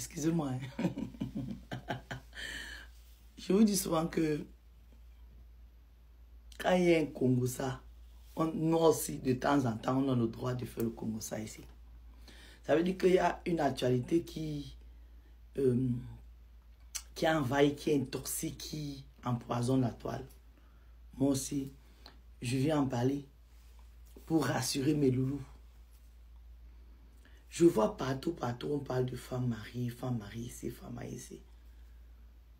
excusez-moi. Hein. Je vous dis souvent que quand il y a un Congo-ça, nous aussi, de temps en temps, on a le droit de faire le Congo-ça ici. Ça veut dire qu'il y a une actualité qui envahit, qui intoxique, qui empoisonne la toile. Moi aussi, je viens en parler pour rassurer mes loulous. Je vois partout, on parle de femme mariée ici, femme mariée ici.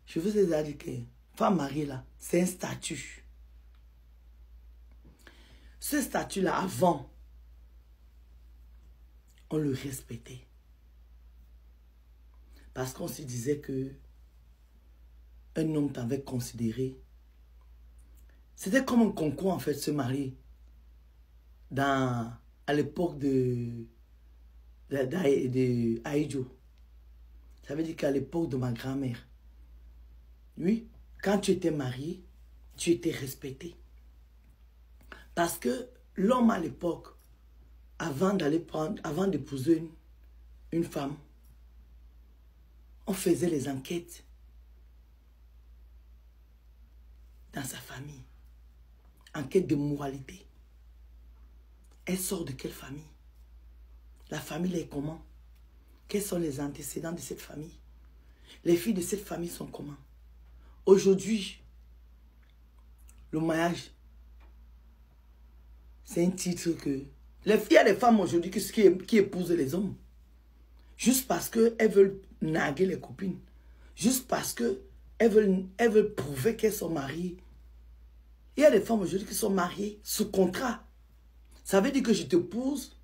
Je vous ai déjà dit que femme mariée là, c'est un statut. Ce statut-là, avant, on le respectait. Parce qu'on se disait que un homme t'avait considéré. C'était comme un concours, en fait, se marier. À l'époque de Aïdjo. Ça veut dire qu'à l'époque de ma grand-mère, oui, quand tu étais marié, tu étais respecté. Parce que l'homme à l'époque, avant d'épouser une femme, on faisait les enquêtes dans sa famille. Enquête de moralité. Elle sort de quelle famille? La famille est comment? Quels sont les antécédents de cette famille? Les filles de cette famille sont comment? Aujourd'hui, le mariage, c'est un titre que... Il y a des femmes aujourd'hui qui épousent les hommes. Juste parce qu'elles veulent narguer les copines. Juste parce qu'elles veulent prouver qu'elles sont mariées. Il y a des femmes aujourd'hui qui sont mariées sous contrat. Ça veut dire que je t'épouse,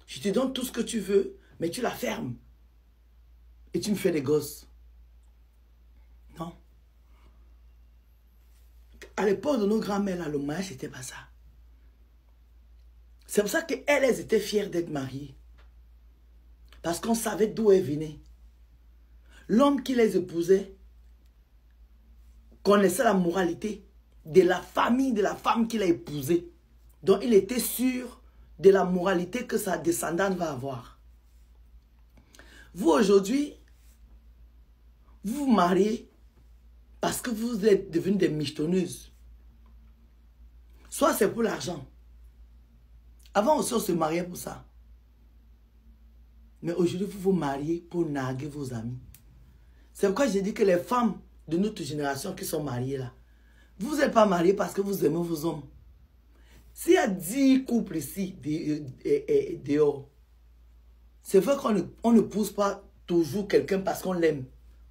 je te donne tout ce que tu veux, mais tu la fermes. Et tu me fais des gosses. Non. À l'époque de nos grands-mères, le mariage, c'était pas ça. C'est pour ça qu'elles étaient fières d'être mariées. Parce qu'on savait d'où elles venaient. L'homme qui les épousait connaissait la moralité de la famille de la femme qu'il a épousée. Donc il était sûr de la moralité que sa descendante va avoir. Vous aujourd'hui, vous vous mariez parce que vous êtes devenues des michetonneuses. Soit c'est pour l'argent. Avant aussi, on se mariait pour ça. Mais aujourd'hui, vous vous mariez pour narguer vos amis. C'est pourquoi j'ai dit que les femmes de notre génération qui sont mariées là, vous n'êtes pas mariées parce que vous aimez vos hommes. S'il y a 10 couples ici, dehors, c'est vrai qu'on ne pousse pas toujours quelqu'un parce qu'on l'aime.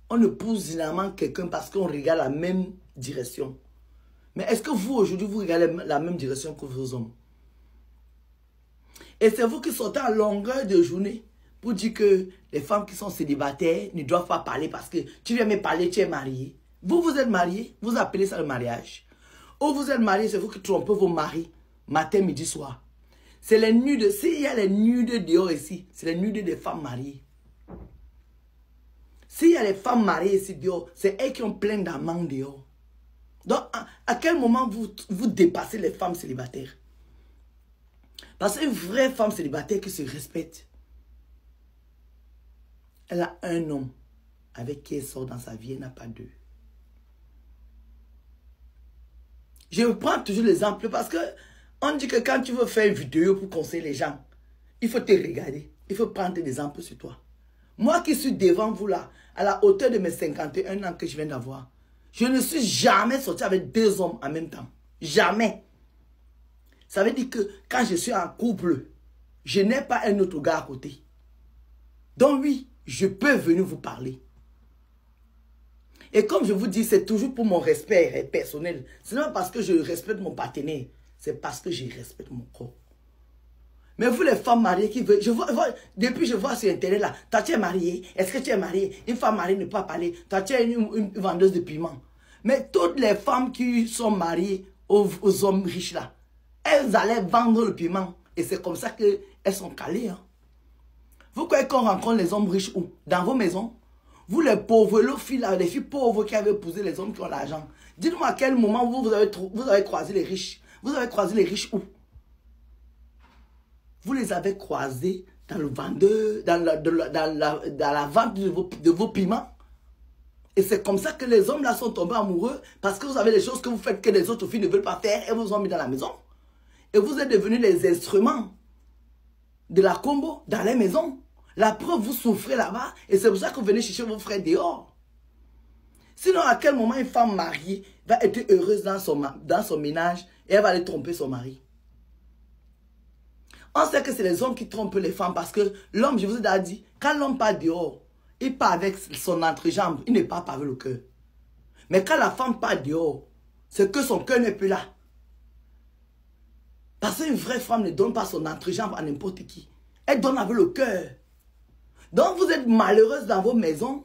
On ne pousse généralement quelqu'un parce qu'on regarde la même direction. Mais est-ce que vous, aujourd'hui, vous regardez la même direction que vos hommes? Et c'est vous qui sortez à longueur de journée pour dire que les femmes qui sont célibataires ne doivent pas parler parce que tu viens me parler, tu es marié. Vous, vous êtes marié, vous appelez ça le mariage. Ou vous êtes marié, c'est vous qui trompez vos maris, matin, midi, soir. C'est les nudes, s'il y a les nudes dehors ici, c'est les nudes des femmes mariées. S'il y a les femmes mariées ici dehors, c'est elles qui ont plein d'amants dehors. Donc, à quel moment vous dépassez les femmes célibataires? Parce qu'une vraie femme célibataire qui se respecte, elle a un homme avec qui elle sort dans sa vie, elle n'a pas deux. Je prends toujours l'exemple parce que on dit que quand tu veux faire une vidéo pour conseiller les gens, il faut te regarder, il faut prendre des exemples sur toi. Moi qui suis devant vous là, à la hauteur de mes 51 ans que je viens d'avoir, je ne suis jamais sorti avec 2 hommes en même temps. Jamais. Ça veut dire que quand je suis en couple, je n'ai pas un autre gars à côté. Donc oui, je peux venir vous parler. Et comme je vous dis, c'est toujours pour mon respect personnel. Ce n'est pas parce que je respecte mon partenaire, c'est parce que je respecte mon corps. Mais vous les femmes mariées qui veulent, depuis je vois sur internet là, toi tu es marié, est-ce que tu es marié? Une femme mariée ne peut pas parler, toi tu es une vendeuse de piment. Mais toutes les femmes qui sont mariées aux hommes riches là, elles allaient vendre le piment. Et c'est comme ça qu'elles sont calées. Hein. Vous croyez qu'on rencontre les hommes riches où? Dans vos maisons? Vous les pauvres, les filles pauvres qui avaient épousé les hommes qui ont l'argent. Dites-moi à quel moment vous avez croisé les riches. Vous avez croisé les riches où? Vous les avez croisés dans le vendeur, dans la vente de vos piments. Et c'est comme ça que les hommes là sont tombés amoureux, parce que vous avez des choses que vous faites que les autres filles ne veulent pas faire et vous ont mis dans la maison. Et vous êtes devenus les instruments de la combo dans les maisons. La preuve, vous souffrez là-bas et c'est pour ça que vous venez chercher vos frères dehors. Sinon, à quel moment une femme mariée va être heureuse dans son ménage et elle va aller tromper son mari? On sait que c'est les hommes qui trompent les femmes parce que l'homme, je vous ai déjà dit, quand l'homme part dehors, il part avec son entrejambe, il ne part pas avec le cœur. Mais quand la femme part dehors, c'est que son cœur n'est plus là. Parce qu'une vraie femme ne donne pas son entrejambe à n'importe qui. Elle donne avec le cœur. Donc vous êtes malheureuse dans vos maisons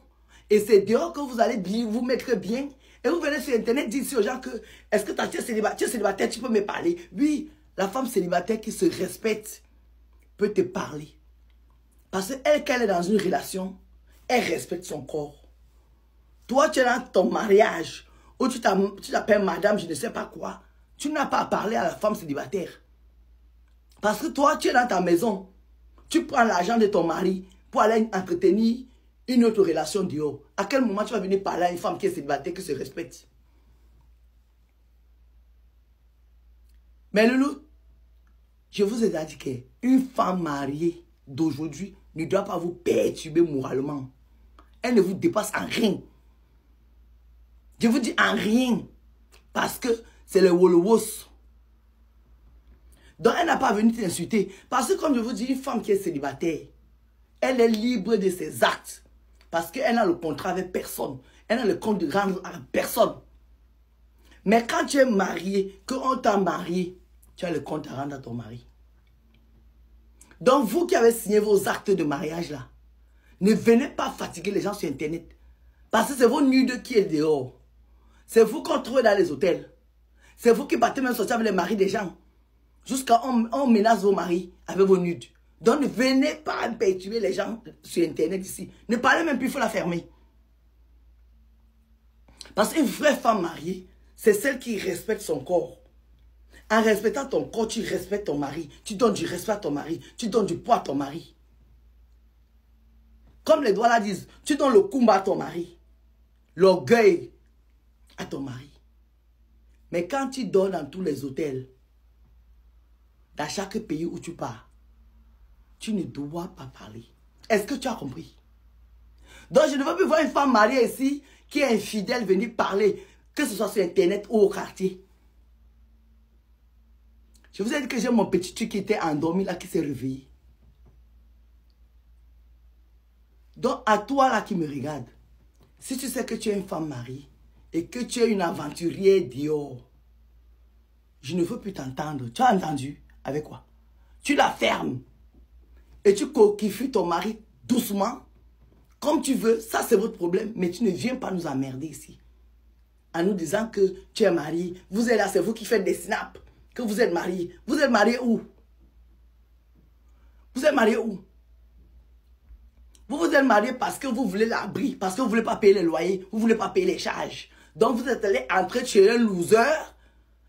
et c'est dehors que vous allez vous mettre bien. Et vous venez sur Internet dire aux gens que est-ce que tu es célibataire, tu peux me parler. Oui, la femme célibataire qui se respecte peut te parler. Parce qu'elle est dans une relation, elle respecte son corps. Toi, tu es dans ton mariage où tu t'appelles madame, je ne sais pas quoi. Tu n'as pas à parler à la femme célibataire. Parce que toi, tu es dans ta maison. Tu prends l'argent de ton mari pour aller entretenir une autre relation dehors. À quel moment tu vas venir parler à une femme qui est célibataire, qui se respecte? Mais Loulou, je vous ai dit qu'une femme mariée d'aujourd'hui ne doit pas vous perturber moralement. Elle ne vous dépasse en rien. Je vous dis en rien. Parce que c'est le wolowos. Donc elle n'a pas venu t'insulter. Parce que comme je vous dis, une femme qui est célibataire, elle est libre de ses actes. Parce qu'elle n'a le contrat avec personne. Elle n'a le compte de rendre à personne. Mais quand tu es marié, qu'on t'a marié, tu as le compte à rendre à ton mari. Donc vous qui avez signé vos actes de mariage là, ne venez pas fatiguer les gens sur Internet. Parce que c'est vos nudes qui est dehors. C'est vous qu'on trouve dans les hôtels. C'est vous qui battez même sortir avec les maris des gens. Jusqu'à on menace vos maris avec vos nudes. Donc ne venez pas perturber les gens sur Internet ici. Ne parlez même plus, il faut la fermer. Parce qu'une vraie femme mariée, c'est celle qui respecte son corps. En respectant ton corps, tu respectes ton mari. Tu donnes du respect à ton mari. Tu donnes du poids à ton mari. Comme les doigts là disent, tu donnes le kumba à ton mari. L'orgueil à ton mari. Mais quand tu dors dans tous les hôtels, dans chaque pays où tu pars, tu ne dois pas parler. Est-ce que tu as compris? Donc je ne veux plus voir une femme mariée ici qui est infidèle venir parler, que ce soit sur Internet ou au quartier. Je vous ai dit que j'ai mon petit truc qui était endormi là, qui s'est réveillé. Donc à toi là qui me regarde, si tu sais que tu es une femme mariée et que tu es une aventurière dehors, je ne veux plus t'entendre. Tu as entendu? Avec quoi? Tu la fermes et tu coquilles ton mari doucement, comme tu veux. Ça c'est votre problème, mais tu ne viens pas nous emmerder ici. En nous disant que tu es marié, vous êtes là, c'est vous qui faites des snaps, que vous êtes marié. Vous êtes marié où? Vous êtes marié où? Vous êtes marié parce que vous voulez l'abri, parce que vous ne voulez pas payer les loyers, vous ne voulez pas payer les charges. Donc vous êtes allé entrer chez un loser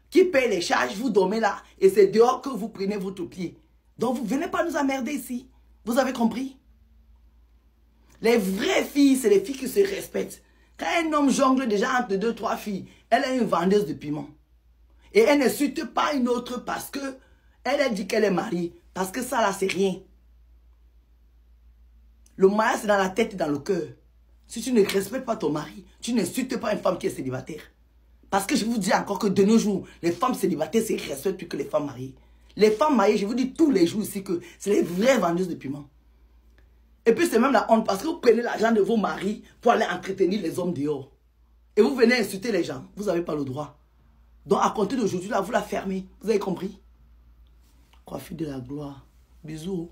qui paye les charges, vous dormez là, et c'est dehors que vous prenez votre pied. Donc vous ne venez pas nous emmerder ici. Vous avez compris? Les vraies filles, c'est les filles qui se respectent. Quand un homme jongle déjà entre 2, 3 filles, elle est une vendeuse de piment. Et elle n'insulte pas une autre parce que elle dit qu'elle est mariée. Parce que ça là, c'est rien. Le mariage, c'est dans la tête et dans le cœur. Si tu ne respectes pas ton mari, tu n'insultes pas une femme qui est célibataire. Parce que je vous dis encore que de nos jours, les femmes célibataires se respectent plus que les femmes mariées. Les femmes mariées, je vous dis tous les jours ici que c'est les vraies vendeuses de piment. Et puis c'est même la honte parce que vous prenez l'argent de vos maris pour aller entretenir les hommes dehors. Et vous venez insulter les gens. Vous n'avez pas le droit. Donc à compter d'aujourd'hui, là, vous la fermez. Vous avez compris? Coiffure de la gloire. Bisous.